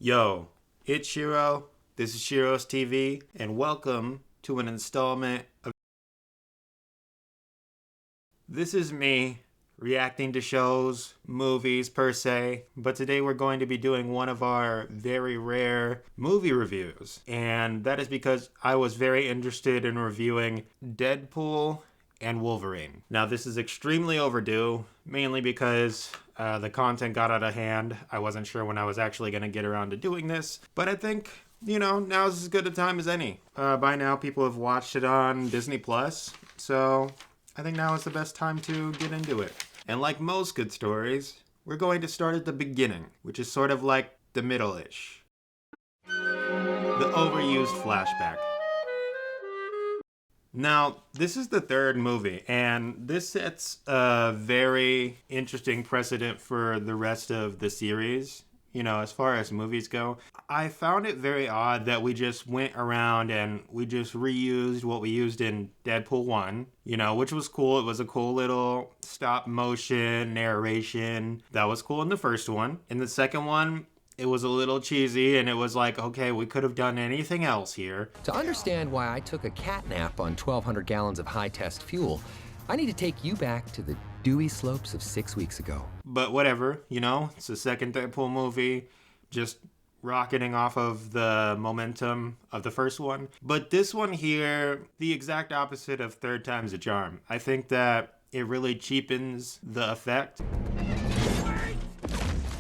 Yo, it's Shiro. This is Shiro's TV, and welcome to an installment of. This is me reacting to shows, movies per se, but today we're going to be doing one of our very rare movie reviews, and that is because I was very interested in reviewing Deadpool and Wolverine. Now, this is extremely overdue, mainly because the content got out of hand. I wasn't sure when I was actually going to get around to doing this, but I think, now's as good a time as any. By now, people have watched it on Disney Plus, so I think now is the best time to get into it. And like most good stories, we're going to start at the beginning, which is sort of like the middle-ish. The overused flashback. Now, this is the third movie, and this sets a very interesting precedent for the rest of the series, as far as movies go. I found it very odd that we just went around and we just reused what we used in Deadpool 1, which was cool. It was a cool little stop motion narration. That was cool in the first one. In the second one, it was a little cheesy, and it was like, okay, we could have done anything else here. To understand why I took a cat nap on 1,200 gallons of high-test fuel, I need to take you back to the dewy slopes of 6 weeks ago. But whatever, it's the second Deadpool movie, just rocketing off of the momentum of the first one. But this one here, the exact opposite of third time's a charm. I think that it really cheapens the effect.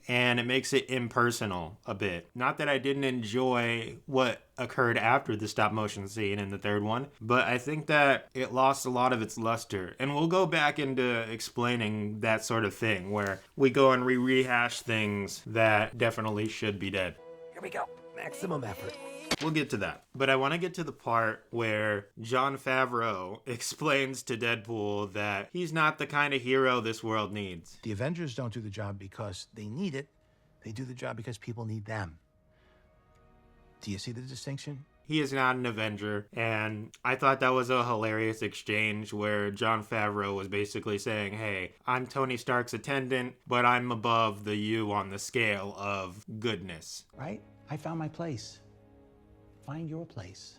And it makes it impersonal a bit. Not that I didn't enjoy what occurred after the stop motion scene in the third one, but I think that it lost a lot of its luster. And we'll go back into explaining that sort of thing, where we go and rehash things that definitely should be dead. Here we go. Maximum effort. We'll get to that. But I want to get to the part where Jon Favreau explains to Deadpool that he's not the kind of hero this world needs. The Avengers don't do the job because they need it. They do the job because people need them. Do you see the distinction? He is not an Avenger, and I thought that was a hilarious exchange where Jon Favreau was basically saying, hey, I'm Tony Stark's attendant, but I'm above the you on the scale of goodness. Right? I found my place. Find your place.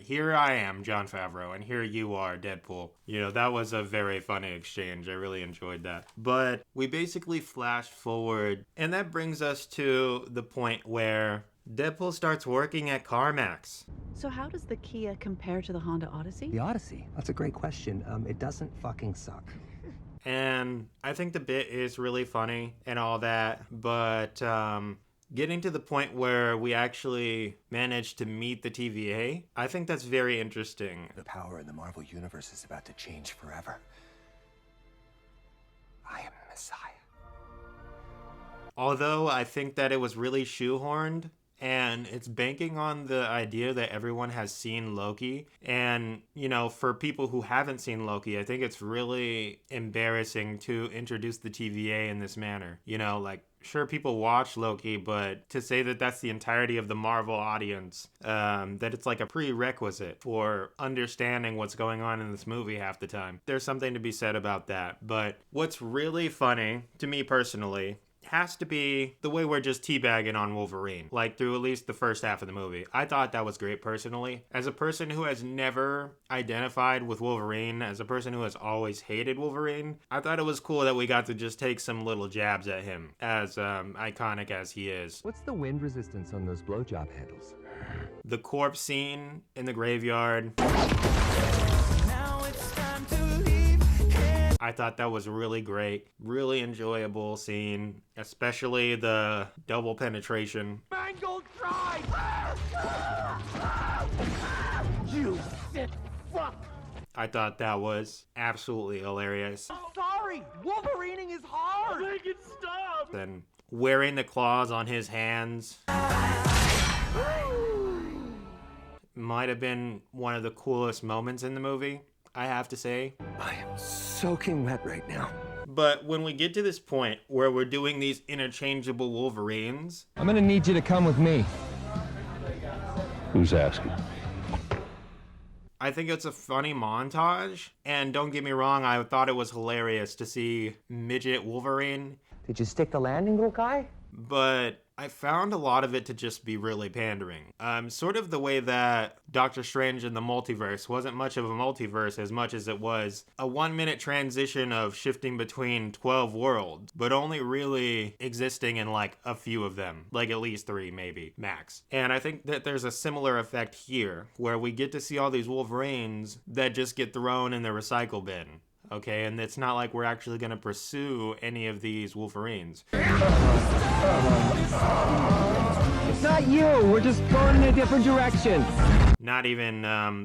Here I am, Jon Favreau, and here you are, Deadpool. That was a very funny exchange. I really enjoyed that. But we basically flash forward, and that brings us to the point where Deadpool starts working at CarMax. So how does the Kia compare to the Honda Odyssey? The Odyssey? That's a great question. It doesn't fucking suck. And I think the bit is really funny and all that, but getting to the point where we actually managed to meet the TVA, I think that's very interesting. The power in the Marvel Universe is about to change forever. I am the Messiah. Although I think that it was really shoehorned, and it's banking on the idea that everyone has seen Loki. And, for people who haven't seen Loki, I think it's really embarrassing to introduce the TVA in this manner. Sure, people watch Loki, but to say that that's the entirety of the Marvel audience, that it's like a prerequisite for understanding what's going on in this movie half the time. There's something to be said about that. But what's really funny, to me personally, has to be the way we're just teabagging on Wolverine, through at least the first half of the movie. I thought that was great personally. As a person who has never identified with Wolverine, as a person who has always hated Wolverine, I thought it was cool that we got to just take some little jabs at him, as iconic as he is. What's the wind resistance on those blowjob handles? The corpse scene in the graveyard. I thought that was really great, really enjoyable scene, especially the double penetration. Mangled drive! You sick fuck! I thought that was absolutely hilarious. I'm sorry! Wolverining is hard! Make it stop! And wearing the claws on his hands might have been one of the coolest moments in the movie, I have to say. I am soaking wet right now. But when we get to this point where we're doing these interchangeable Wolverines, I'm gonna need you to come with me. Who's asking? I think it's a funny montage, and don't get me wrong, I thought it was hilarious to see midget Wolverine Did you stick the landing, little guy? but I found a lot of it to just be really pandering. Sort of the way that Doctor Strange in the Multiverse wasn't much of a multiverse as much as it was a 1-minute transition of shifting between 12 worlds, but only really existing in like a few of them, like at least 3 maybe, max. And I think that there's a similar effect here, where we get to see all these Wolverines that just get thrown in the recycle bin. Okay, and it's not like we're actually going to pursue any of these Wolverines. It's not you. We're just going in a different direction. Not even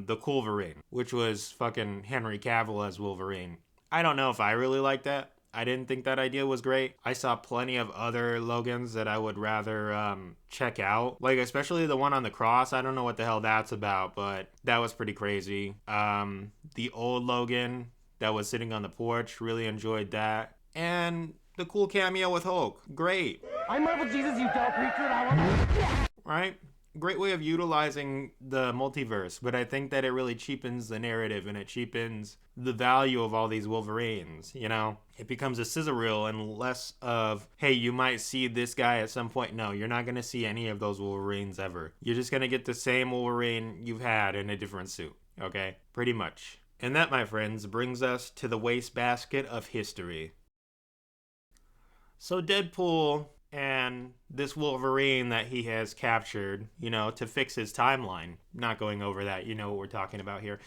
the Wolverine, which was fucking Henry Cavill as Wolverine. I don't know if I really like that. I didn't think that idea was great. I saw plenty of other Logans that I would rather check out. Like, especially the one on the cross. I don't know what the hell that's about, but that was pretty crazy. The old Logan that was sitting on the porch, really enjoyed that. And the cool cameo with Hulk, great. I'm Marvel Jesus, you dog creature, and I want... Right? Great way of utilizing the multiverse, but I think that it really cheapens the narrative and it cheapens the value of all these Wolverines, you know? It becomes a scissor reel and less of, hey, you might see this guy at some point. No, you're not going to see any of those Wolverines ever. You're just going to get the same Wolverine you've had in a different suit, okay? Pretty much. And that, my friends, brings us to the wastebasket of history. So Deadpool and this Wolverine that he has captured, you know, to fix his timeline. Not going over that, you know what we're talking about here.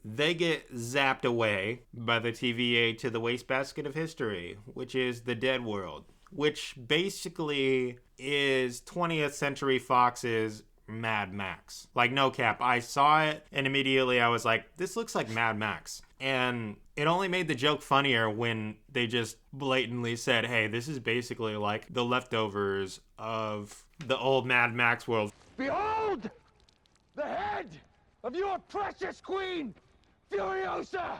They get zapped away by the TVA to the wastebasket of history, which is the Dead World, which basically is 20th Century Fox's Mad Max. Like, no cap, I saw it and immediately I was like, this looks like Mad Max. And it only made the joke funnier when they just blatantly said, hey, this is basically like the leftovers of the old Mad Max world. Behold! The head of your precious queen, Furiosa!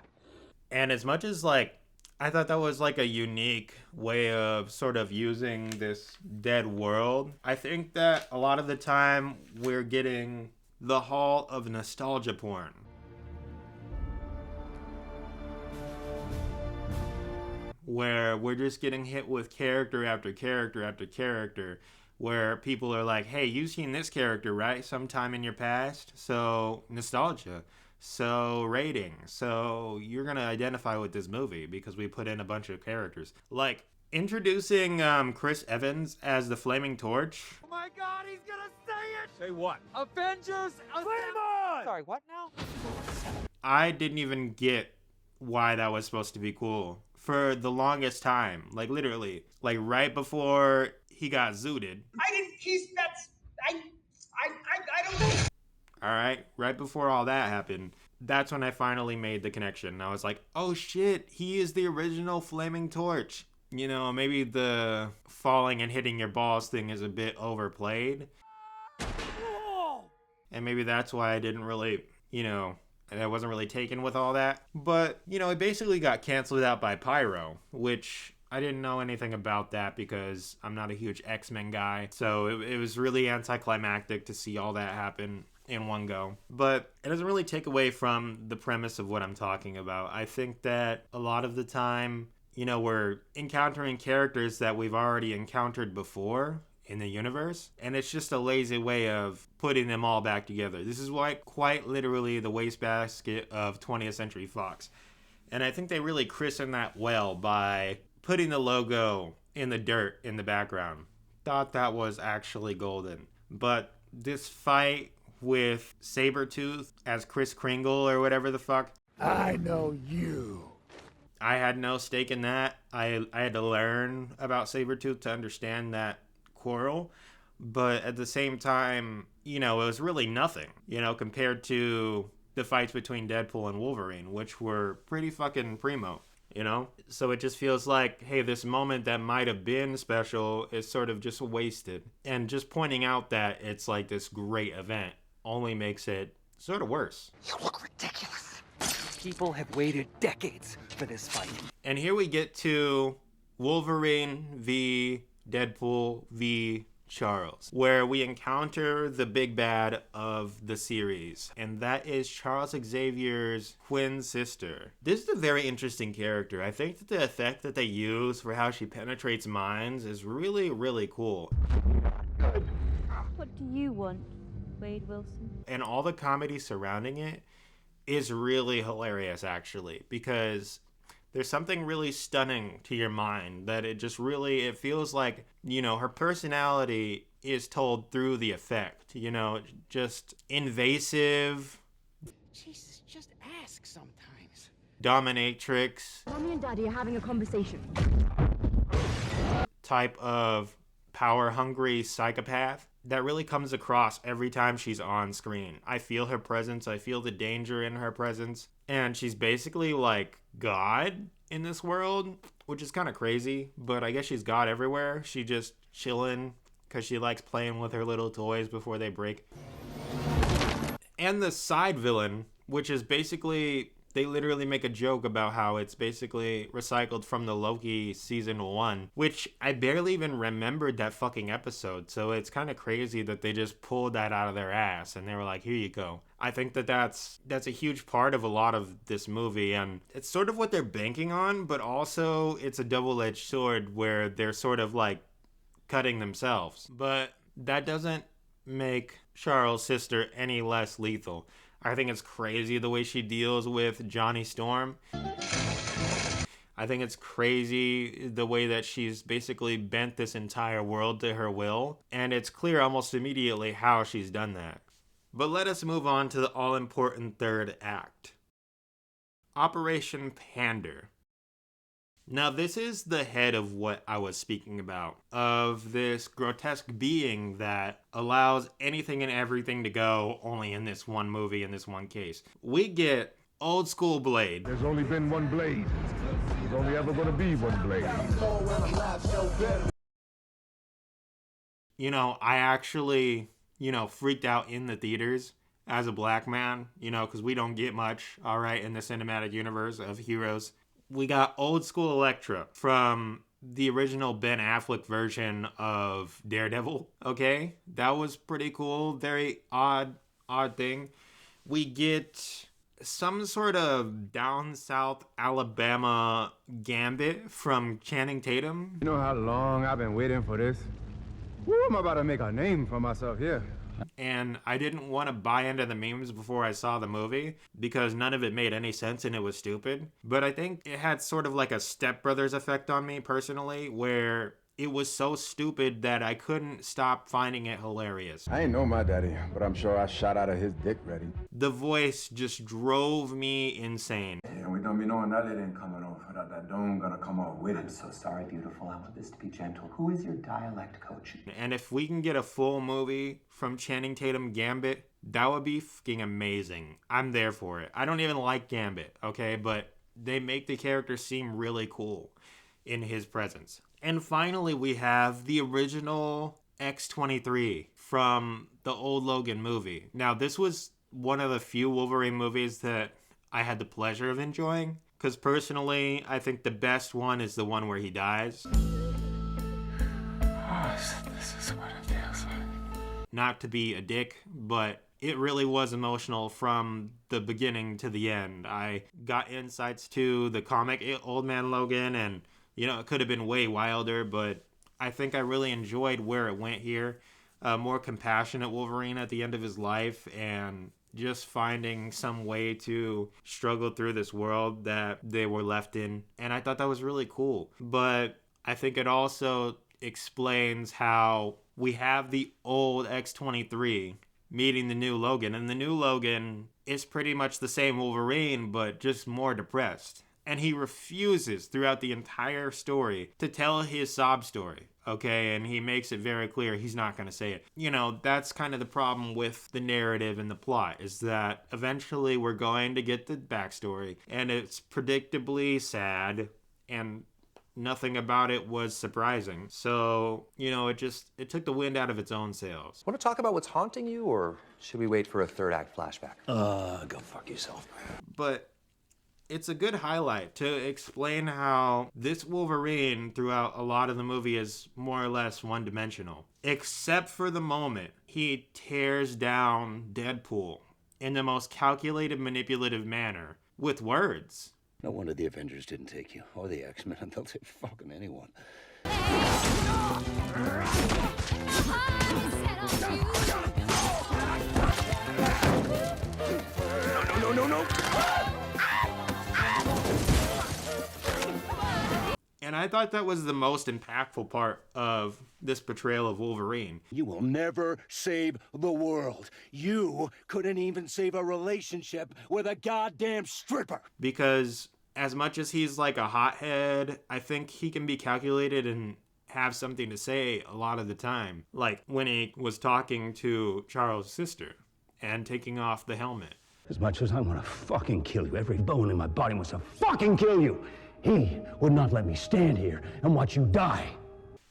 And as much as, like, I thought that was like a unique way of sort of using this dead world, I think that a lot of the time we're getting the hall of nostalgia porn. Where we're just getting hit with character after character after character, where people are like, hey, you've seen this character, right? Sometime in your past? So, nostalgia. So, rating. So, you're going to identify with this movie because we put in a bunch of characters. Like, introducing Chris Evans as the Flaming Torch. Oh my god, he's gonna say it! Say what? Avengers Assemble! Sorry, what now? I didn't even get why that was supposed to be cool for the longest time. Like, literally. Like, right before he got zooted. I don't... Alright, right before all that happened, that's when I finally made the connection. I was like, oh shit, he is the original Flaming Torch. You know, maybe the falling and hitting your balls thing is a bit overplayed. And maybe that's why I didn't really, you know, I wasn't really taken with all that. But, you know, it basically got canceled out by Pyro, which I didn't know anything about that because I'm not a huge X-Men guy. So it was really anticlimactic to see all that happen in one go. But it doesn't really take away from the premise of what I'm talking about. I think that a lot of the time, you know, we're encountering characters that we've already encountered before in the universe, and it's just a lazy way of putting them all back together. This is why quite literally the wastebasket of 20th Century Fox. And I think they really christened that well by putting the logo in the dirt in the background. Thought that was actually golden. But this fight with Sabretooth as Kris Kringle or whatever the fuck. I know you. I had no stake in that. I had to learn about Sabretooth to understand that quarrel. But at the same time, you know, it was really nothing, you know, compared to the fights between Deadpool and Wolverine, which were pretty fucking primo, you know? So it just feels like, hey, this moment that might have been special is sort of just wasted. And just pointing out that it's like this great event only makes it sort of worse. You look ridiculous. People have waited decades for this fight. And here we get to Wolverine v. Deadpool v. Charles, where we encounter the big bad of the series, and that is Charles Xavier's twin sister. This is a very interesting character. I think that the effect that they use for how she penetrates minds is really, really cool. What do you want, Wade Wilson? And all the comedy surrounding it is really hilarious, actually, because there's something really stunning to your mind that it just really, it feels like, you know, her personality is told through the effect, you know, just invasive. Jesus, just ask sometimes. Dominatrix. Mommy and Daddy are having a conversation. Type of power-hungry psychopath that really comes across every time she's on screen. I feel her presence. I feel the danger in her presence. And she's basically like God in this world, which is kind of crazy, but I guess she's God everywhere. She just chilling because she likes playing with her little toys before they break. And the side villain, which is basically, they literally make a joke about how it's basically recycled from the Loki season 1, which I barely even remembered that fucking episode. So it's kind of crazy that they just pulled that out of their ass and they were like, here you go. I think that that's a huge part of a lot of this movie, and it's sort of what they're banking on, but also it's a double-edged sword where they're sort of like cutting themselves. But that doesn't make Charles' sister any less lethal. I think it's crazy the way she deals with Johnny Storm. I think it's crazy the way that she's basically bent this entire world to her will, and it's clear almost immediately how she's done that. But let us move on to the all-important third act. Operation Pander. Now this is the head of what I was speaking about, of this grotesque being that allows anything and everything to go only in this one movie, in this one case. We get old school Blade. There's only been one Blade. There's only ever going to be one Blade. You know, I actually, freaked out in the theaters as a black man, because we don't get much, all right, in the cinematic universe of heroes. We got old school Elektra from the original Ben Affleck version of Daredevil, okay? That was pretty cool. Very odd thing. We get some sort of down south Alabama Gambit from Channing Tatum. You know how long I've been waiting for this? Woo, I'm about to make a name for myself here. And I didn't want to buy into the memes before I saw the movie because none of it made any sense and it was stupid. But I think it had sort of like a Step Brothers effect on me personally, where it was so stupid that I couldn't stop finding it hilarious. I ain't know my daddy, but I'm sure I shot out of his dick ready. The voice just drove me insane. And we don't be knowing that it ain't coming off without that dome gonna come off with it. I'm so sorry, beautiful. I want this to be gentle. Who is your dialect coach? And if we can get a full movie from Channing Tatum Gambit, that would be fucking amazing. I'm there for it. I don't even like Gambit, okay? But they make the character seem really cool in his presence. And finally, we have the original X-23 from the old Logan movie. Now, this was one of the few Wolverine movies that I had the pleasure of enjoying, because personally, I think the best one is the one where he dies. Oh, this is what it feels like. Not to be a dick, but it really was emotional from the beginning to the end. I got insights to the comic Old Man Logan, and it could have been way wilder, but I think I really enjoyed where it went here. More compassionate Wolverine at the end of his life, and just finding some way to struggle through this world that they were left in. And I thought that was really cool. But I think it also explains how we have the old X-23 meeting the new Logan. And the new Logan is pretty much the same Wolverine, but just more depressed. And he refuses throughout the entire story to tell his sob story, okay? And he makes it very clear he's not going to say it. That's kind of the problem with the narrative and the plot, is that eventually we're going to get the backstory, and it's predictably sad, and nothing about it was surprising. So, it took the wind out of its own sails. Want to talk about what's haunting you, or should we wait for a third act flashback? Go fuck yourself. But it's a good highlight to explain how this Wolverine throughout a lot of the movie is more or less one-dimensional. Except for the moment he tears down Deadpool in the most calculated, manipulative manner with words. No wonder the Avengers didn't take you, or the X-Men, and they'll take fucking anyone. No. And I thought that was the most impactful part of this portrayal of Wolverine. You will never save the world. You couldn't even save a relationship with a goddamn stripper. Because as much as he's like a hothead, I think he can be calculated and have something to say a lot of the time. Like when he was talking to Charles' sister and taking off the helmet. As much as I want to fucking kill you, every bone in my body wants to fucking kill you. He would not let me stand here and watch you die.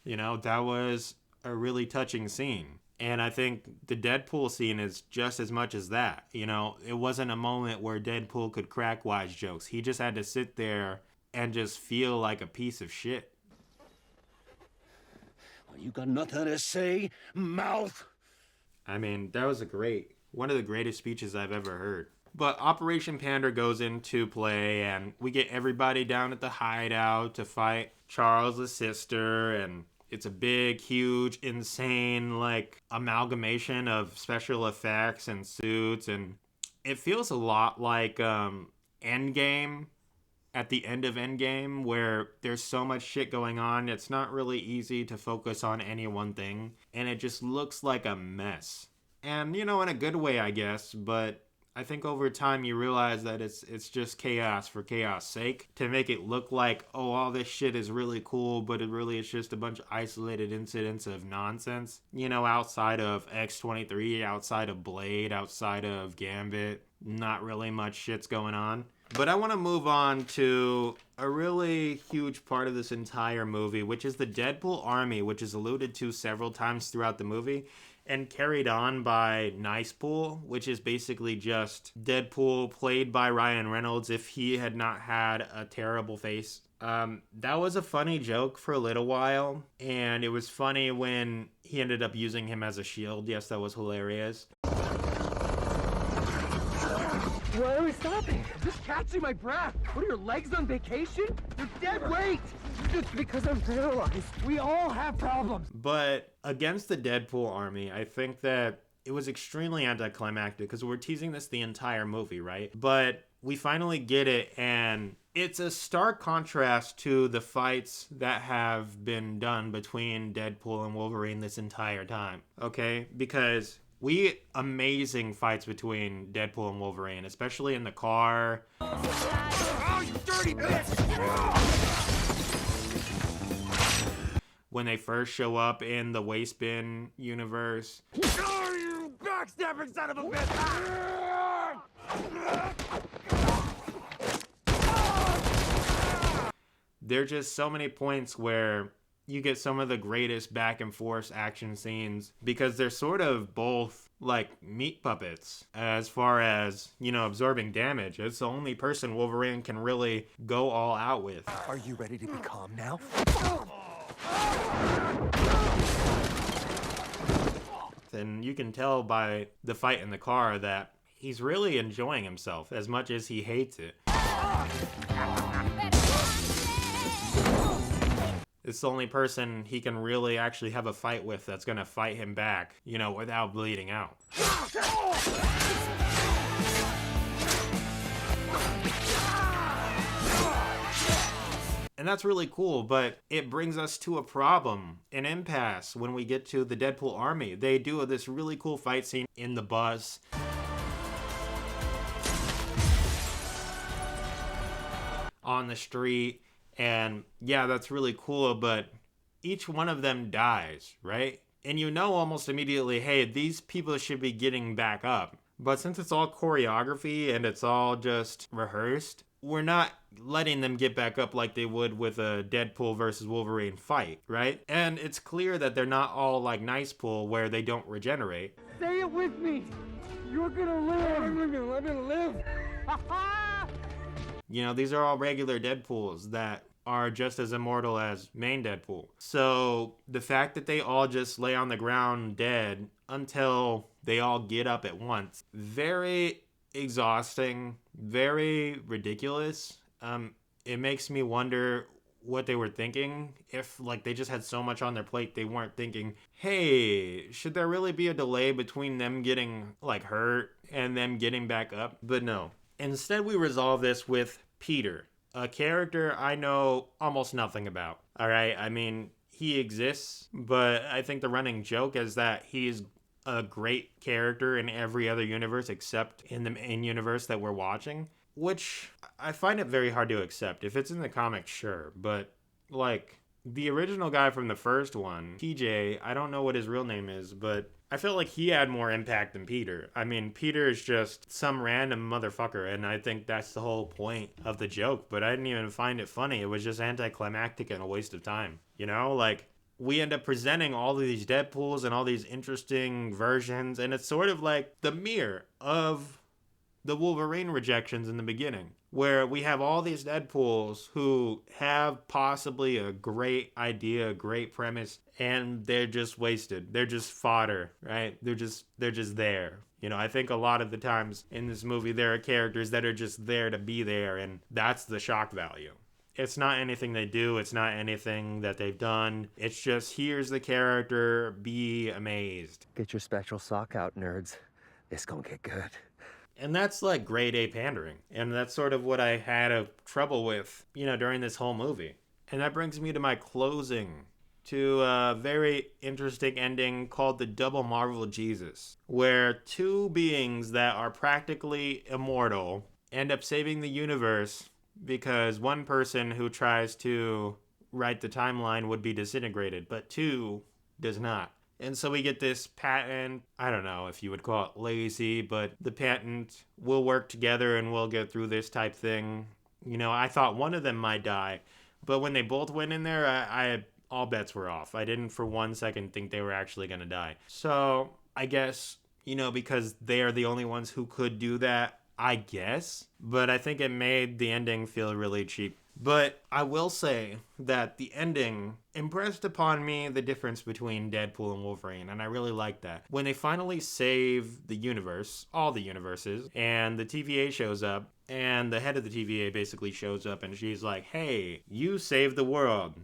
You know, that was a really touching scene. And I think the Deadpool scene is just as much as that. You know, it wasn't a moment where Deadpool could crack wise jokes. He just had to sit there and just feel like a piece of shit. Well, you got nothing to say, mouth? I mean, that was one of the greatest speeches I've ever heard. But Operation Pander goes into play, and we get everybody down at the hideout to fight Charles' sister, and it's a big, huge, insane, like, amalgamation of special effects and suits, and it feels a lot like Endgame, at the end of Endgame, where there's so much shit going on, it's not really easy to focus on any one thing, and it just looks like a mess. And, you know, in a good way, I guess, but I think over time you realize that it's just chaos for chaos sake to make it look like, oh, all this shit is really cool, but it really is just a bunch of isolated incidents of nonsense. You know, outside of X-23, outside of Blade, outside of Gambit, not really much shit's going on. But I want to move on to a really huge part of this entire movie, which is the Deadpool army, which is alluded to several times throughout the movie and carried on by Nicepool, which is basically just Deadpool played by Ryan Reynolds if he had not had a terrible face. That was a funny joke for a little while, and it was funny when he ended up using him as a shield. Yes, that was hilarious. Why are we stopping? I'm just catching my breath. What are your legs on vacation? You're dead weight. It's because I'm paralyzed. We all have problems. But against the Deadpool army, I think that it was extremely anticlimactic because we're teasing this the entire movie, right? But we finally get it, and it's a stark contrast to the fights that have been done between Deadpool and Wolverine this entire time, okay? Because amazing fights between Deadpool and Wolverine, especially in the car. Oh, you dirty bitch! When they first show up in the waste bin universe. Oh, you backstabbing son of a bitch! There are just so many points where you get some of the greatest back and forth action scenes because they're sort of both like meat puppets as far as, you know, absorbing damage. It's the only person Wolverine can really go all out with. Are you ready to be calm now? And you can tell by the fight in the car that he's really enjoying himself as much as he hates it. It's the only person he can really actually have a fight with that's gonna fight him back, you know, without bleeding out. And that's really cool, but it brings us to a problem, an impasse, when we get to the Deadpool army. They do this really cool fight scene in the bus. On the street. And yeah, that's really cool, but each one of them dies, right? And you know almost immediately, hey, these people should be getting back up. But since it's all choreography and it's all just rehearsed, we're not letting them get back up like they would with a Deadpool versus Wolverine fight, right? And it's clear that they're not all like Nicepool where they don't regenerate. Say it with me. You're gonna live. I'm gonna live. You know, these are all regular Deadpools that are just as immortal as main Deadpool. So the fact that they all just lay on the ground dead until they all get up at once, very exhausting, very ridiculous. It makes me wonder what they were thinking. If like they just had so much on their plate, they weren't thinking, hey, should there really be a delay between them getting like hurt and them getting back up? But no. Instead, we resolve this with Peter, a character I know almost nothing about. All right, I mean, he exists, but I think the running joke is that he's a great character in every other universe except in the main universe that we're watching, which I find it very hard to accept. If it's in the comics, sure, but like the original guy from the first one, TJ, I don't know what his real name is, but I feel like he had more impact than Peter. I mean, Peter is just some random motherfucker, and I think that's the whole point of the joke, but I didn't even find it funny. It was just anticlimactic and a waste of time. You know, like, we end up presenting all of these Deadpools and all these interesting versions, and it's sort of like the mirror of the Wolverine rejections in the beginning, where we have all these Deadpools who have possibly a great idea, a great premise, and they're just wasted. They're just fodder, right? They're just there. You know, I think a lot of the times in this movie, there are characters that are just there to be there, and that's the shock value. It's not anything they do. It's not anything that they've done. It's just, here's the character, be amazed. Get your special sock out, nerds. This gonna get good. And that's like grade A pandering. And that's sort of what I had a trouble with, you know, during this whole movie. And that brings me to my closing, to a very interesting ending called the Double Marvel Jesus, where two beings that are practically immortal end up saving the universe because one person who tries to write the timeline would be disintegrated, but two does not. And so we get this patent, I don't know if you would call it lazy, but the patent will work together and we'll get through this type thing. You know, I thought one of them might die, but when they both went in there, I all bets were off. I didn't for 1 second think they were actually going to die. So I guess, you know, because they are the only ones who could do that, I guess. But I think it made the ending feel really cheap. But I will say that the ending impressed upon me the difference between Deadpool and Wolverine, and I really liked that. When they finally save the universe, all the universes, and the TVA shows up, and the head of the TVA basically shows up, and she's like, hey, you saved the world.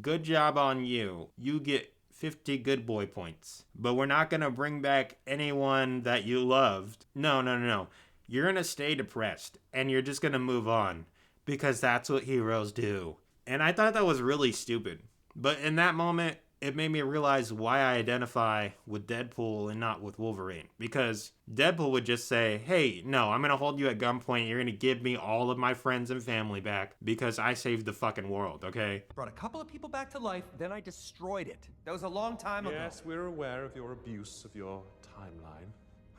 Good job on you. You get 50 good boy points. But we're not going to bring back anyone that you loved. No. You're going to stay depressed, and you're just going to move on. Because that's what heroes do. And I thought that was really stupid. But in that moment, it made me realize why I identify with Deadpool and not with Wolverine. Because Deadpool would just say, hey, no, I'm going to hold you at gunpoint. You're going to give me all of my friends and family back because I saved the fucking world, okay? Brought a couple of people back to life, then I destroyed it. That was a long time ago. Yes, we're aware of your abuse of your timeline.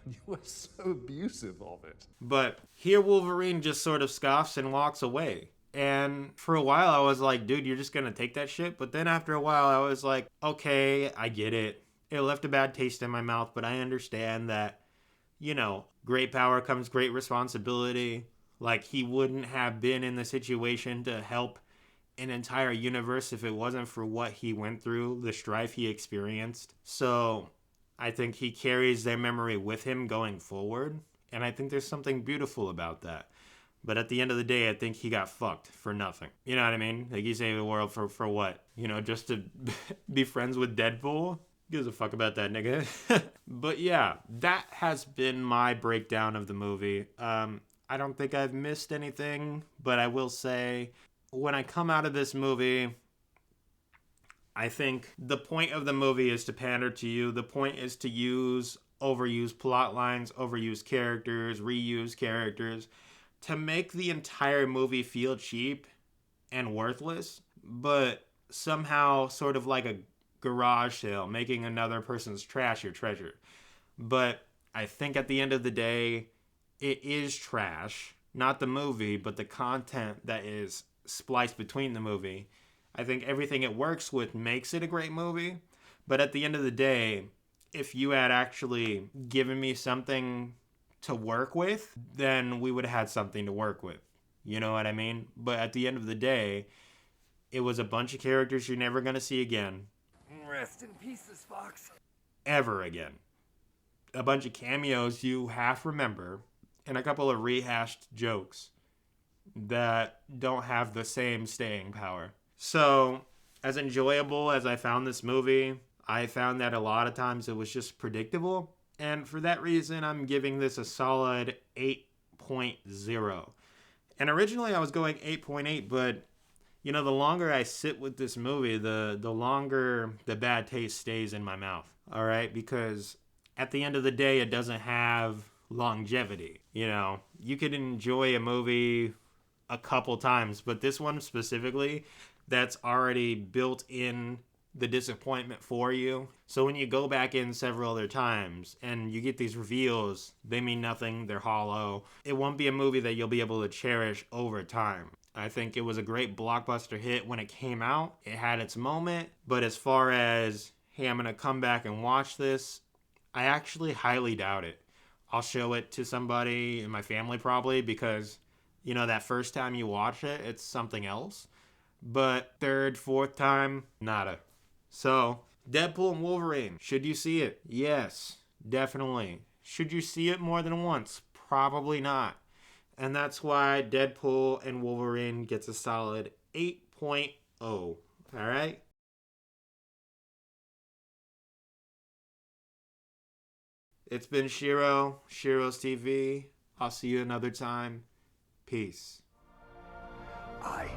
You were so abusive of it. But here Wolverine just sort of scoffs and walks away. And for a while I was like, dude, you're just gonna take that shit? But then after a while I was like, okay, I get it. It left a bad taste in my mouth, but I understand that, you know, great power comes great responsibility. Like, he wouldn't have been in the situation to help an entire universe if it wasn't for what he went through, the strife he experienced. So I think he carries their memory with him going forward, and I think there's something beautiful about that. But at the end of the day, I think he got fucked for nothing. You know what I mean? Like, he saved the world for what? You know, just to be friends with Deadpool? Gives a fuck about that nigga. But yeah, that has been my breakdown of the movie. I don't think I've missed anything, but I will say, when I come out of this movie, I think the point of the movie is to pander to you. The point is to overuse plot lines, overuse characters, reuse characters, to make the entire movie feel cheap and worthless, but somehow sort of like a garage sale, making another person's trash your treasure. But I think at the end of the day, it is trash. Not the movie, but the content that is spliced between the movie. I think everything it works with makes it a great movie. But at the end of the day, if you had actually given me something to work with, then we would have had something to work with. You know what I mean? But at the end of the day, it was a bunch of characters you're never going to see again. Rest in pieces, Fox. Ever again. A bunch of cameos you half remember, and a couple of rehashed jokes that don't have the same staying power. So, as enjoyable as I found this movie, I found that a lot of times it was just predictable. And for that reason, I'm giving this a solid 8.0. And originally I was going 8.8, but you know, the longer I sit with this movie, the longer the bad taste stays in my mouth. All right? Because at the end of the day, it doesn't have longevity. You know, you could enjoy a movie a couple times, but this one specifically, that's already built in the disappointment for you. So when you go back in several other times and you get these reveals, they mean nothing, they're hollow. It won't be a movie that you'll be able to cherish over time. I think it was a great blockbuster hit when it came out. It had its moment, but as far as, hey, I'm gonna come back and watch this, I actually highly doubt it. I'll show it to somebody in my family probably because, you know, that first time you watch it, it's something else. But third, fourth time, nada. So, Deadpool and Wolverine. Should you see it? Yes, definitely. Should you see it more than once? Probably not. And that's why Deadpool and Wolverine gets a solid 8.0. Alright? It's been Shiro, Shiro's TV. I'll see you another time. Peace. I